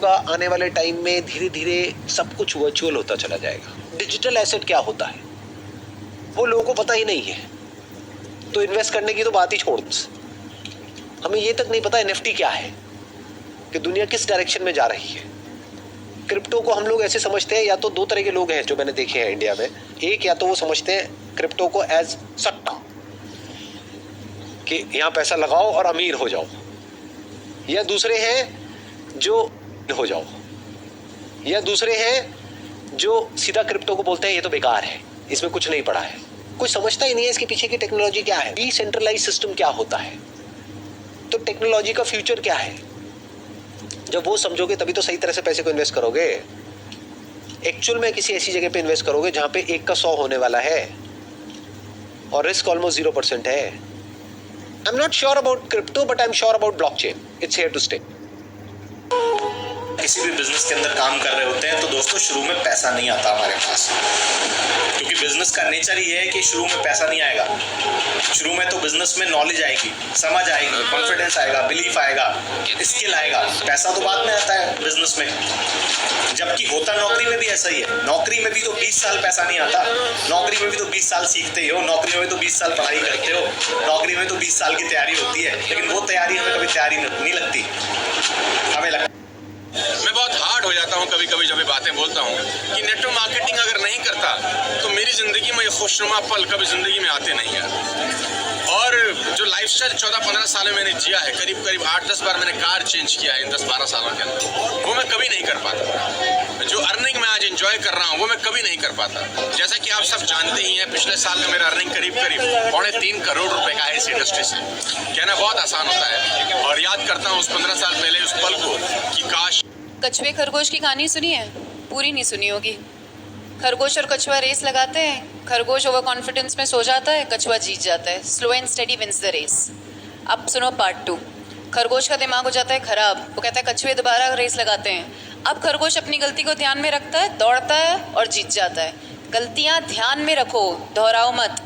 आने वाले टाइम में धीरे धीरे सब कुछ वर्चुअल होता चला जाएगा। डिजिटल एसेट क्या होता है वो लोगों को पता ही नहीं है, तो इन्वेस्ट करने की तो बात ही छोड़। हमें ये तक नहीं पता एनएफटी क्या है, कि दुनिया किस डायरेक्शन में जा रही है। क्रिप्टो को हम लोग ऐसे समझते हैं, या तो दो तरह के लोग हैं जो मैंने देखे हैं इंडिया में। एक, या तो वो समझते हैं क्रिप्टो को एज सट्टा, कि यहाँ पैसा लगाओ और अमीर हो जाओ, या दूसरे हैं जो हो जाओ, या दूसरे हैं जो सीधा क्रिप्टो को बोलते हैं ये तो बेकार है, इसमें कुछ नहीं पड़ा है। कोई समझता ही नहीं है इसके पीछे की टेक्नोलॉजी क्या है, डिसेंट्रलाइज सिस्टम क्या होता है, तो टेक्नोलॉजी का फ्यूचर क्या है। जब वो समझोगे तभी तो सही तरह से पैसे को इन्वेस्ट करोगे। एक्चुअल में किसी ऐसी जगह पे इन्वेस्ट करोगे जहां पे 1 का 100 होने वाला है और रिस्क ऑलमोस्ट 0% है। I am not sure about crypto, but I am sure about blockchain. It's here to stay. किसी भी बिजनेस के अंदर काम कर रहे होते हैं तो दोस्तों शुरू में पैसा नहीं आता हमारे पास, क्योंकि बिजनेस का नेचर ये है कि शुरू में पैसा नहीं आएगा। शुरू में तो बिजनेस में नॉलेज आएगी, समझ आएगी, कॉन्फिडेंस आएगा, बिलीफ आएगा, स्किल आएगा। पैसा तो बाद में आता है बिजनेस में। जबकि होता नौकरी में भी ऐसा ही है। नौकरी में भी तो 20 साल पैसा नहीं आता, नौकरी में भी तो 20 साल सीखते ही हो, नौकरी में तो 20 साल पढ़ाई करते हो, नौकरी में तो 20 साल की तैयारी होती है, लेकिन वो तैयारी हमें कभी तैयारी नहीं लगती। हमें लगता मैं बहुत हार्ड हो जाता हूँ कभी कभी जब ये बातें बोलता हूँ कि नेटवर्क मार्केटिंग अगर नहीं करता तो मेरी ज़िंदगी में ये खुशनुमा पल कभी ज़िंदगी में आते नहीं है। और जो लाइफस्टाइल 14-15 साल में मैंने जिया है, करीब करीब 8-10 बार मैंने कार चेंज किया है इन 10-12 सालों के अंदर, वो मैं कभी नहीं कर पाता। जो अर्निंग मैं आज एंजॉय कर रहा हूँ वो मैं कभी नहीं कर पाता। जैसा कि आप सब जानते ही हैं, पिछले साल का मेरा अर्निंग करीब करीब 3.25 करोड़ रुपए का है इस इंडस्ट्री से। कहना बहुत आसान होता है, और याद करता हूँ उस 15 साल पहले उस पल को कि काश। कछुए खरगोश की कहानी सुनी है? पूरी नहीं सुनी होगी। खरगोश और कछुआ रेस लगाते हैं, खरगोश ओवर कॉन्फिडेंस में सो जाता है, कछुआ जीत जाता है। Slow and steady wins the race. अब सुनो पार्ट 2। खरगोश का दिमाग हो जाता है खराब, वो कहता है कछुए दोबारा रेस लगाते हैं। अब खरगोश अपनी गलती को ध्यान में रखता है, दौड़ता है और जीत जाता है। गलतियाँ ध्यान में रखो, दोहराओ मत।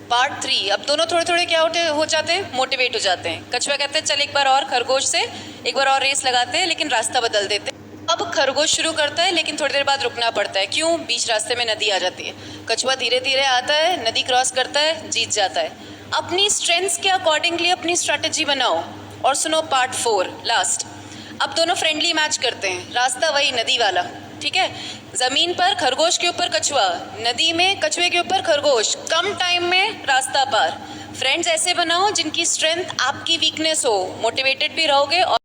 पार्ट 3। अब दोनों थोड़े थोड़े क्या हो जाते हैं, मोटिवेट हो जाते हैं। कछुआ कहते हैं चल एक बार और खरगोश से एक बार और रेस लगाते हैं, लेकिन रास्ता बदल देते हैं। अब खरगोश शुरू करता है, लेकिन थोड़ी देर बाद रुकना पड़ता है। क्यों? बीच रास्ते में नदी आ जाती है। कछुआ धीरे धीरे आता है, नदी क्रॉस करता है, जीत जाता है। अपनी स्ट्रेंथ्स के अकॉर्डिंगली अपनी स्ट्रैटेजी बनाओ। और सुनो पार्ट 4 लास्ट। अब दोनों फ्रेंडली मैच करते हैं, रास्ता वही नदी वाला, ठीक है। जमीन पर खरगोश के ऊपर कछुआ, नदी में कछुए के ऊपर खरगोश, कम टाइम में रास्ता पार। फ्रेंड्स ऐसे बनाओ जिनकी स्ट्रेंथ आपकी वीकनेस हो, मोटिवेटेड भी रहोगे और